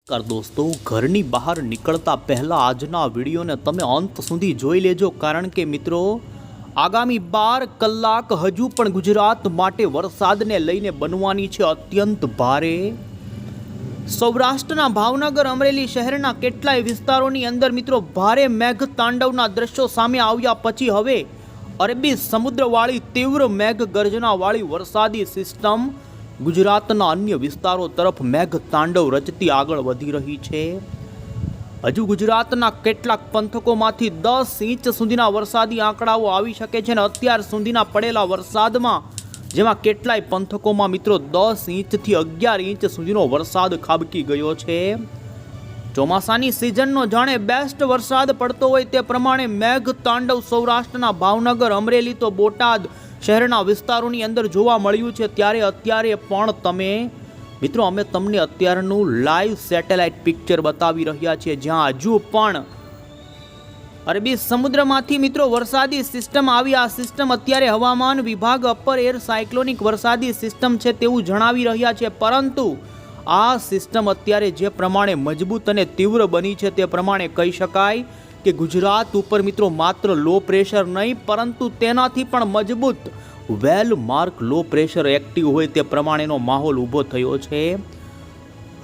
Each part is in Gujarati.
નમસ્કાર દોસ્તો, ઘરની બહાર નીકળતા પહેલા આજના વિડીયોને તમે અંત સુધી જોઈ લેજો, કારણ કે મિત્રો આગામી 12 કલાક હજુ પણ ગુજરાત માટે વરસાદને લઈને બનવાની છે અત્યંત ભારે. સૌરાષ્ટ્રના ભાવનગર અમરેલી શહેરના કેટલાય વિસ્તારોની અંદર મિત્રો ભારે મેઘ તાંડવના દ્રશ્યો સામે આવ્યા પછી હવે અરબી સમુદ્રવાળી તીવ્ર મેઘ ગર્જનાવાળી વરસાદી સિસ્ટમ ગુજરાતના અન્ય વિસ્તારો તરફ મેઘ તાંડવ રચતી આગળ વધી રહી છે. હજુ ગુજરાતના કેટલાક પંથકોમાંથી 10 ઇંચ સુધીના વરસાદી આંકડાઓ આવી શકે છે અને અત્યાર સુધીના પડેલા વરસાદમાં જેમાં કેટલાય પંથકોમાં મિત્રો 10 ઇંચથી 11 ઇંચ સુધીનો વરસાદ ખાબકી ગયો છે. ચોમાસાની સિઝનનો જાણે બેસ્ટ વરસાદ પડતો હોય તે પ્રમાણે મેઘ તાંડવ સૌરાષ્ટ્રના ભાવનગર, અમરેલી તો બોટાદ શહેરના વિસ્તારોની અંદર જોવા મળ્યું છે. ત્યારે અત્યારે પણ તમે મિત્રો અમે તમને અત્યારનું લાઈવ સેટેલાઇટ પિક્ચર બતાવી રહ્યા છીએ, જ્યાં હજુ પણ અરબી સમુદ્રમાંથી મિત્રો વરસાદી સિસ્ટમ આવી. આ સિસ્ટમ અત્યારે હવામાન વિભાગ અપર એર સાયક્લોનિક વરસાદી સિસ્ટમ છે તેવું જણાવી રહ્યા છે, પરંતુ આ સિસ્ટમ અત્યારે જે પ્રમાણે મજબૂત અને તીવ્ર બની છે તે પ્રમાણે કહી શકાય કે ગુજરાત ઉપર મિત્રો માત્ર લો પ્રેશર નહીં પરંતુ તેનાથી પણ મજબૂત વેલ માર્ક લો પ્રેશર એક્ટિવ હોય તે પ્રમાણેનો માહોલ ઊભો થયો છે.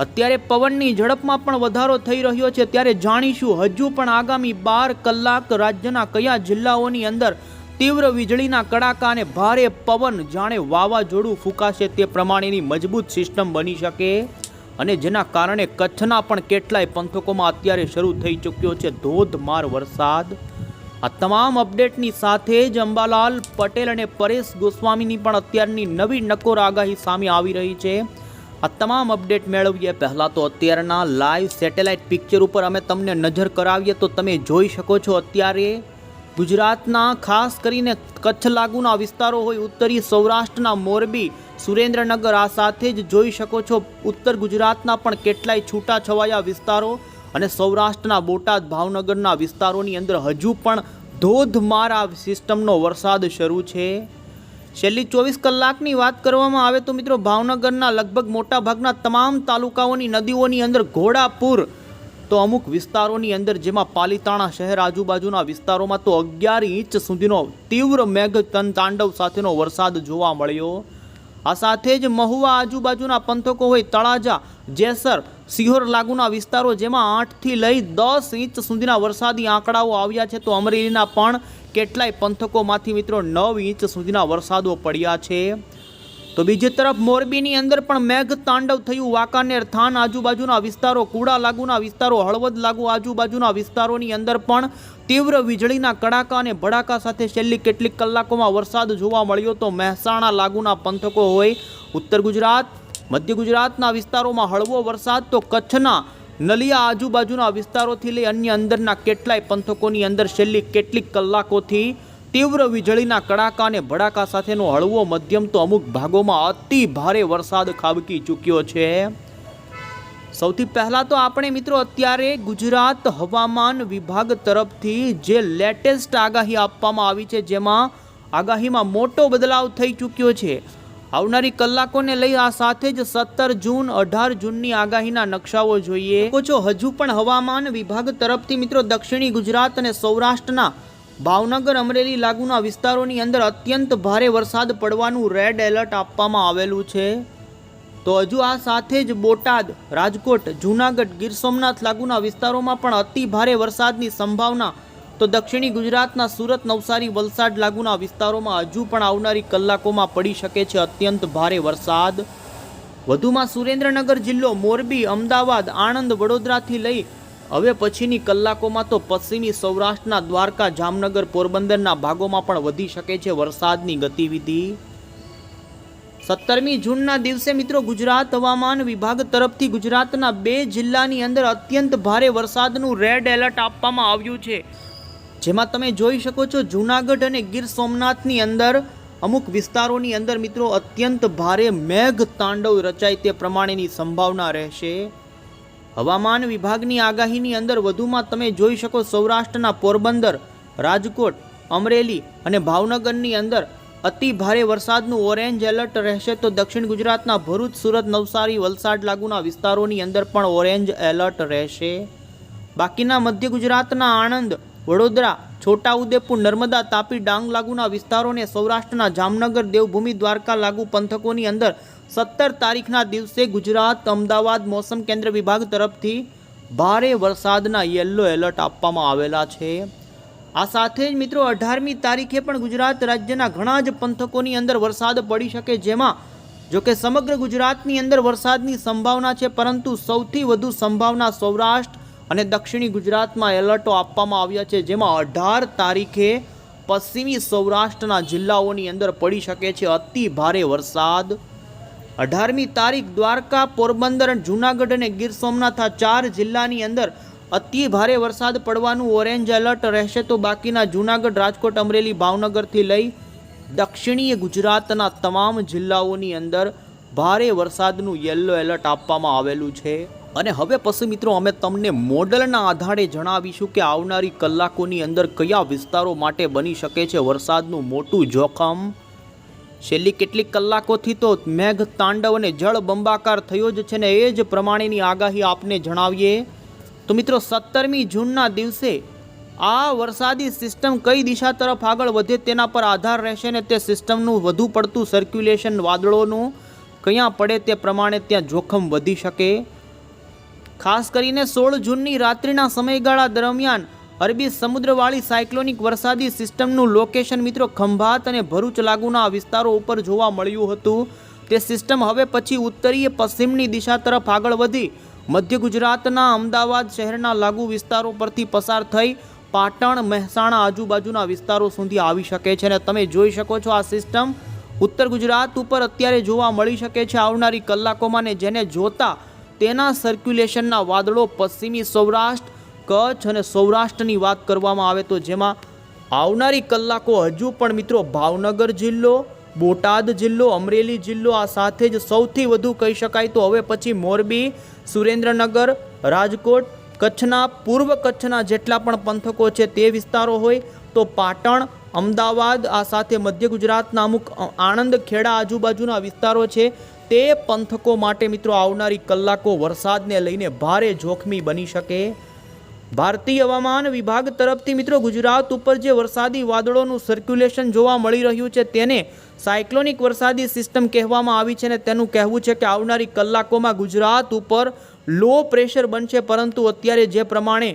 અત્યારે પવનની ઝડપમાં પણ વધારો થઈ રહ્યો છે. ત્યારે જાણીશું હજુ પણ આગામી 12 કલાક રાજ્યના કયા જિલ્લાઓની અંદર તીવ્ર વીજળીના કડાકા અને ભારે પવન જાણે વાવાઝોડું ફૂંકાશે તે પ્રમાણેની મજબૂત સિસ્ટમ બની શકે અને જેના કારણે કચ્છના પણ કેટલાય પંથકોમાં અત્યારે શરૂ થઈ ચૂક્યો છે ધોધમાર વરસાદ. આ તમામ અપડેટની સાથે જ અંબાલાલ પટેલ અને પરેશ ગોસ્વામીની પણ અત્યારની નવી નકોર આગાહી સામે આવી રહી છે. આ તમામ અપડેટ મેળવીએ પહેલાં તો અત્યારના લાઈવ સેટેલાઇટ પિક્ચર ઉપર અમે તમને નજર કરાવીએ તો તમે જોઈ શકો છો અત્યારે ગુજરાતના ખાસ કરીને કચ્છ લાગુના વિસ્તારો હોય, ઉત્તરી સૌરાષ્ટ્રના મોરબી, સુરેન્દ્રનગર, આ સાથે જ જોઈ શકો છો ઉત્તર ગુજરાતના પણ કેટલાય છૂટાછવાયા વિસ્તારો અને સૌરાષ્ટ્રના બોટાદ, ભાવનગરના વિસ્તારોની અંદર હજુ પણ ધોધમાર આ સિસ્ટમનો વરસાદ શરૂ છે. છેલ્લી 24 કલાકની વાત કરવામાં આવે તો મિત્રો ભાવનગરના લગભગ મોટાભાગના તમામ તાલુકાઓની નદીઓની અંદર ઘોડાપૂર, તો અમુક વિસ્તારોની અંદર જેમાં પાલીતાણા શહેર આજુબાજુના વિસ્તારોમાં તો 11 ઇંચ સુધીનો તીવ્ર મેઘ તાંડવ સાથેનો વરસાદ જોવા મળ્યો. આ સાથે જ મહુવા આજુબાજુના પંથકો હોય, તળાજા, જેસર, સિહોર લાગુના વિસ્તારો જેમાં 8 થી લઈ 10 ઇંચ સુધીના વરસાદી આંકડાઓ આવ્યા છે. તો અમરેલીના પણ કેટલાય પંથકોમાંથી મિત્રો 9 ઇંચ સુધીના વરસાદો પડ્યા છે. તો બીજી તરફ મોરબીની અંદર પણ મેઘ તાંડવ થયું. વાંકાનેર, થાન આજુબાજુના વિસ્તારો, કુડા લાગુના વિસ્તારો, હળવદ લાગુ આજુબાજુના વિસ્તારોની અંદર પણ તીવ્ર વીજળીના કડાકા અને ભડાકા સાથે છેલ્લી કેટલીક કલાકોમાં વરસાદ જોવા મળ્યો. તો મહેસાણા લાગુના પંથકો હોય, ઉત્તર ગુજરાત, મધ્ય ગુજરાતના વિસ્તારોમાં હળવો વરસાદ, તો કચ્છના નલિયા આજુબાજુના વિસ્તારોથી લઈ અન્ય અંદરના કેટલાય પંથકોની અંદર છેલ્લી કેટલીક કલાકોથી તીવ્ર વીજળીના કડાકા અને ભડાકા સાથેનો હળવો મધ્યમ તો અમુક ભાગોમાં અતિ ભારે વરસાદ ખાબકી ચૂક્યો છે. સૌથી પહેલાં તો આપણે મિત્રો અત્યારે ગુજરાત હવામાન વિભાગ તરફથી જે લેટેસ્ટ આગાહી આપવામાં આવી છે, જેમાં આગાહીમાં મોટો બદલાવ થઈ ચૂક્યો છે. આવનારી કલાકોને લઈ આ સાથે જ 17 જૂન, 18 જૂનની આગાહીના નકશાઓ જોઈએ. હજુ પણ હવામાન વિભાગ તરફથી મિત્રો દક્ષિણી ગુજરાત અને સૌરાષ્ટ્રના ભાવનગર, અમરેલી લાગુના વિસ્તારોની અંદર અત્યંત ભારે વરસાદ પડવાનું રેડ એલર્ટ આપવામાં આવેલું છે. તો હજુ આ સાથે જ બોટાદ, રાજકોટ, જૂનાગઢ, ગીર સોમનાથ લાગુના વિસ્તારોમાં પણ અતિ ભારે વરસાદની સંભાવના. તો દક્ષિણી ગુજરાતના સુરત, નવસારી, વલસાડ લાગુના વિસ્તારોમાં હજુ પણ આવનારી કલાકોમાં પડી શકે છે અત્યંત ભારે વરસાદ. વધુમાં સુરેન્દ્રનગર જિલ્લો, મોરબી, અમદાવાદ, આણંદ, વડોદરાથી લઈ હવે પછીની કલાકોમાં તો પશ્ચિમી સૌરાષ્ટ્રના દ્વારકા, જામનગર, પોરબંદરના ભાગોમાં પણ વધી શકે છે વરસાદની ગતિવિધિ. 17મી જૂનના દિવસે મિત્રો ગુજરાત હવામાન વિભાગ તરફથી ગુજરાતના 2 જિલ્લાની અંદર અત્યંત ભારે વરસાદનું રેડ એલર્ટ આપવામાં આવ્યું છે, જેમાં તમે જોઈ શકો છો જૂનાગઢ અને ગીર સોમનાથની અંદર અમુક વિસ્તારોની અંદર મિત્રો અત્યંત ભારે મેઘ તાંડવ રચાય તે પ્રમાણેની સંભાવના રહેશે. હવામાન વિભાગની આગાહીની અંદર વધુમાં તમે જોઈ શકો સૌરાષ્ટ્રના પોરબંદર, રાજકોટ, અમરેલી અને ભાવનગરની અંદર અતિ ભારે વરસાદનું ઓરેન્જ એલર્ટ રહેશે, તો દક્ષિણ ગુજરાતના ભરૂચ, સુરત, નવસારી, વલસાડ લાગુના વિસ્તારોની અંદર પણ ઓરેન્જ એલર્ટ રહેશે. બાકીના મધ્ય ગુજરાતના આણંદ, વડોદરા, છોટાઉદેપુર, નર્મદા, તાપી, ડાંગ લાગુના વિસ્તારોને સૌરાષ્ટ્રના જામનગર, દેવભૂમિ, દ્વારકા લાગુ પંથકોની અંદર 17 તારીખના દિવસે ગુજરાત અમદાવાદ મોસમ કેન્દ્ર વિભાગ તરફથી ભારે વરસાદના યલો એલર્ટ આપવામાં આવેલા છે. આ સાથે જ મિત્રો 18મી તારીખે પણ ગુજરાત રાજ્યના ઘણા જ પંથકોની અંદર વરસાદ પડી શકે, જેમાં જોકે સમગ્ર ગુજરાતની અંદર વરસાદની સંભાવના છે, પરંતુ સૌથી વધુ સંભાવના સૌરાષ્ટ્ર અને દક્ષિણી ગુજરાતમાં એલર્ટો આપવામાં આવ્યા છે, જેમાં 18 તારીખે પશ્ચિમી સૌરાષ્ટ્રના જિલ્લાઓની અંદર પડી શકે છે અતિ ભારે વરસાદ. 18મી તારીખ દ્વારકા, પોરબંદર, જૂનાગઢ અને ગીર સોમનાથ આ 4 જિલ્લાની અંદર અતિ ભારે વરસાદ પડવાનું ઓરેન્જ એલર્ટ રહેશે, તો બાકીના જૂનાગઢ, રાજકોટ, અમરેલી, ભાવનગરથી લઈ દક્ષિણીય ગુજરાતના તમામ જિલ્લાઓની અંદર ભારે વરસાદનું યલો એલર્ટ આપવામાં આવેલું છે. અને હવે પછી મિત્રો અમે તમને મોડલના આધારે જણાવીશું કે આવનારી કલાકોની અંદર કયા વિસ્તારો માટે બની શકે છે વરસાદનું મોટું જોખમ. છેલ્લી કેટલીક કલાકોથી તો મેઘ તાંડવ અને જળ બંબાકાર થયો જ છે ને એ જ પ્રમાણેની આગાહી આપને જણાવીએ તો મિત્રો 17મી જૂનના દિવસે આ વરસાદી સિસ્ટમ કઈ દિશા તરફ આગળ વધે તેના પર આધાર રહેશે ને તે સિસ્ટમનું વધુ પડતું સર્ક્યુલેશન વાદળોનું ક્યાં પડે તે પ્રમાણે ત્યાં જોખમ વધી શકે. ખાસ કરીને 16 જૂનની રાત્રિના સમયગાળા દરમિયાન અરબી સમુદ્રવાળી સાયક્લોનિક વરસાદી સિસ્ટમનું લોકેશન મિત્રો ખંભાત અને ભરૂચ લાગુના વિસ્તારો ઉપર જોવા મળ્યું હતું. તે સિસ્ટમ હવે પછી ઉત્તરીય પશ્ચિમની દિશા તરફ આગળ વધી મધ્ય ગુજરાતના અમદાવાદ શહેરના લાગુ વિસ્તારો પરથી પસાર થઈ પાટણ, મહેસાણા આજુબાજુના વિસ્તારો સુધી આવી શકે છે. અને તમે જોઈ શકો છો આ સિસ્ટમ ઉત્તર ગુજરાત ઉપર અત્યારે જોવા મળી શકે છે આવનારી કલાકોમાં, ને જેને જોતા તેના સર્ક્યુલેશનના વાદળો પશ્ચિમી સૌરાષ્ટ્ર, કચ્છ અને સૌરાષ્ટ્રની વાત કરવામાં આવે તો જેમાં આવનારી કલાકો હજુ પણ મિત્રો ભાવનગર જિલ્લો, બોટાદ જિલ્લો, અમરેલી જિલ્લો, આ સાથે જ સૌથી વધુ કહી શકાય તો હવે પછી મોરબી, સુરેન્દ્રનગર, રાજકોટ, કચ્છના પૂર્વ કચ્છના જેટલા પણ પંથકો છે તે વિસ્તારો હોય તો પાટણ, અમદાવાદ, આ સાથે મધ્ય ગુજરાતના અમુક આણંદ, ખેડા આજુબાજુના વિસ્તારો છે તે પંથકો માટે મિત્રો આવનારી કલાકો વરસાદને લઈને ભારે જોખમી બની શકે. ભારતીય હવામાન વિભાગ તરફથી મિત્રો ગુજરાત ઉપર જે વરસાદી વાદળોનું સર્ક્યુલેશન જોવા મળી રહ્યું છે તેને સાયક્લોનિક વરસાદી સિસ્ટમ કહેવામાં આવી છે, અને તેનું કહેવું છે કે આવનારી કલાકોમાં ગુજરાત ઉપર લો પ્રેશર બનશે, પરંતુ અત્યારે જે પ્રમાણે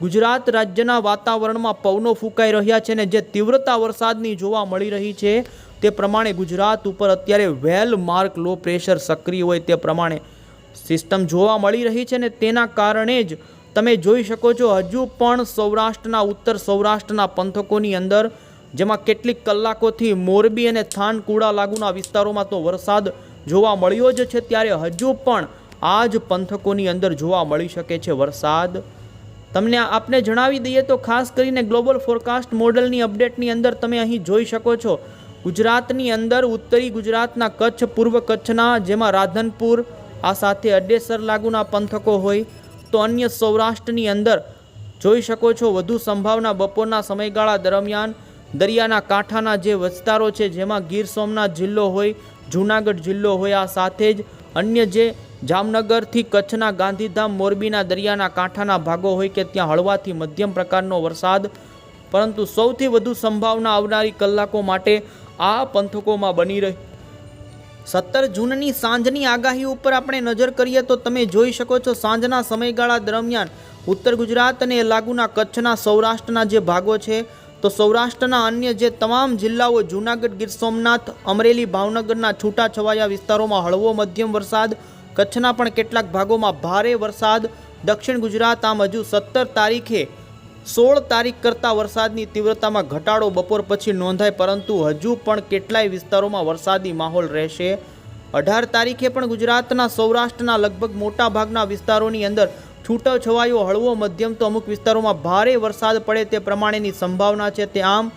ગુજરાત રાજ્યના વાતાવરણમાં પવનો ફૂંકાઈ રહ્યા છે ને જે તીવ્રતા વરસાદની જોવા મળી રહી છે તે પ્રમાણે ગુજરાત ઉપર અત્યારે વેલ માર્ક લો પ્રેશર સક્રિય હોય તે પ્રમાણે સિસ્ટમ જોવા મળી રહી છે, ને તેના કારણે જ તમે જોઈ શકો છો હજુ પણ સૌરાષ્ટ્રના, ઉત્તર સૌરાષ્ટ્રના પંથકોની અંદર જેમાં કેટલીક કલાકોથી મોરબી અને થાનકુડા લાગુના વિસ્તારોમાં તો વરસાદ જોવા મળ્યો જ છે, ત્યારે હજુ પણ આ જ પંથકોની અંદર જોવા મળી શકે છે વરસાદ. તમને આપને જણાવી દઈએ તો ખાસ કરીને ગ્લોબલ ફોરકાસ્ટ મોડલની અપડેટની અંદર તમે અહીં જોઈ શકો છો ગુજરાતની અંદર ઉત્તરી ગુજરાતના કચ્છ, પૂર્વ કચ્છના જેમાં રાધનપુર, આ સાથે અડેસર લાગુના પંથકો હોય તો અન્ય સૌરાષ્ટ્રની અંદર જોઈ શકો છો વધુ સંભાવના બપોરના સમયગાળા દરમિયાન દરિયાના કાંઠાના જે વિસ્તારો છે જેમાં ગીર સોમનાથ જિલ્લો હોય, જૂનાગઢ જિલ્લો હોય, આ સાથે જ અન્ય જે જામનગરથી કચ્છના ગાંધીધામ, મોરબીના દરિયાના કાંઠાના ભાગો હોય કે ત્યાં હળવાથી મધ્યમ પ્રકારનો વરસાદ, પરંતુ સૌથી વધુ સંભાવના આવનારી કલાકો માટે આ પંથકોમાં બની રહી. 17 જૂનની સાંજની આગાહી ઉપર આપણે નજર કરીએ તો તમે જોઈ શકો છો સાંજના સમયગાળા દરમિયાન ઉત્તર ગુજરાત અને લાગુના કચ્છના, સૌરાષ્ટ્રના જે ભાગો છે તો સૌરાષ્ટ્રના અન્ય જે તમામ જિલ્લાઓ જૂનાગઢ, ગીર સોમનાથ, અમરેલી, ભાવનગરના છૂટાછવાયા વિસ્તારોમાં હળવો મધ્યમ વરસાદ, કચ્છના પણ કેટલાક ભાગોમાં ભારે વરસાદ, દક્ષિણ ગુજરાત આમ હજુ 17 તારીખે 16 તારીખ કરતાં વરસાદની તીવ્રતામાં ઘટાડો બપોર પછી નોંધાય, પરંતુ હજુ પણ કેટલાય વિસ્તારોમાં વરસાદી માહોલ રહેશે. 18 તારીખે પણ ગુજરાતના સૌરાષ્ટ્રના લગભગ મોટા ભાગના વિસ્તારોની અંદર છૂટોછવાયો હળવો મધ્યમ તો અમુક વિસ્તારોમાં ભારે વરસાદ પડે તે પ્રમાણેની સંભાવના છે. તે આમ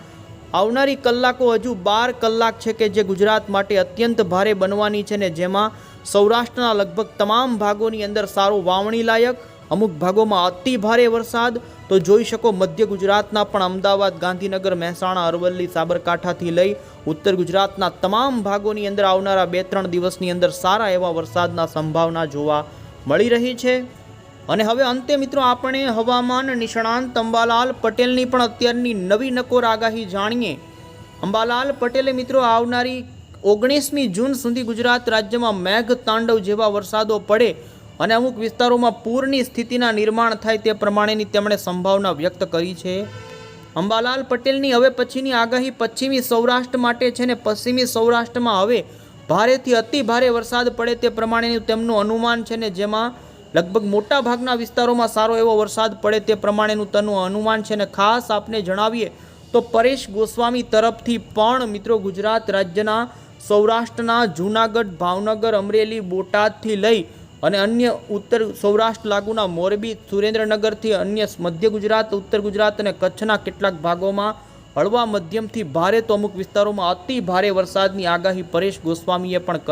આવનારી કલાકો હજુ 12 કલાક છે કે જે ગુજરાત માટે અત્યંત ભારે બનવાની છે, ને જેમાં સૌરાષ્ટ્રના લગભગ તમામ ભાગોની અંદર સારું વાવણી લાયક, અમુક ભાગોમાં અતિ ભારે વરસાદ. તો જોઈ શકો મધ્ય ગુજરાતના પણ અમદાવાદ, ગાંધીનગર, મહેસાણા, અરવલ્લી, સાબરકાંઠાથી લઈ ઉત્તર ગુજરાતના તમામ ભાગોની અંદર આવનારા 2-3 દિવસની અંદર સારા એવા વરસાદના સંભાવના જોવા મળી રહી છે. અને હવે અંતે મિત્રો આપણે હવામાન નિષ્ણાંત અંબાલાલ પટેલની પણ અત્યારની નવી નકોર આગાહી જાણીએ. અંબાલાલ પટેલે મિત્રો આવનારી 19મી જૂન સુધી ગુજરાત રાજ્યમાં મેઘ તાંડવ જેવા વરસાદો પડે અને અમુક વિસ્તારોમાં પૂરની સ્થિતિના નિર્માણ થાય તે પ્રમાણેની તેમણે સંભાવના વ્યક્ત કરી છે. અંબાલાલ પટેલની હવે પછીની આગાહી પશ્ચિમી સૌરાષ્ટ્ર માટે છે ને પશ્ચિમી સૌરાષ્ટ્રમાં હવે ભારેથી અતિ ભારે વરસાદ પડે તે પ્રમાણેનું તેમનું અનુમાન છે ને જેમાં લગભગ મોટા ભાગના વિસ્તારોમાં સારો એવો વરસાદ પડે તે પ્રમાણેનું તેનું અનુમાન છે. ને ખાસ આપને જણાવીએ તો પરેશ ગોસ્વામી તરફથી પણ મિત્રો ગુજરાત રાજ્યના સૌરાષ્ટ્રના જૂનાગઢ, ભાવનગર, અમરેલી, બોટાદથી લઈ અને અન્ય ઉત્તર સૌરાષ્ટ્ર લાગુના મોરબી, સુરેન્દ્રનગરથી અન્ય મધ્ય ગુજરાત, ઉત્તર ગુજરાત અને કચ્છના કેટલાક ભાગોમાં હળવા મધ્યમથી ભારે તો અમુક વિસ્તારોમાં અતિ ભારે વરસાદની આગાહી પરેશ ગોસ્વામીએ પણ કરી.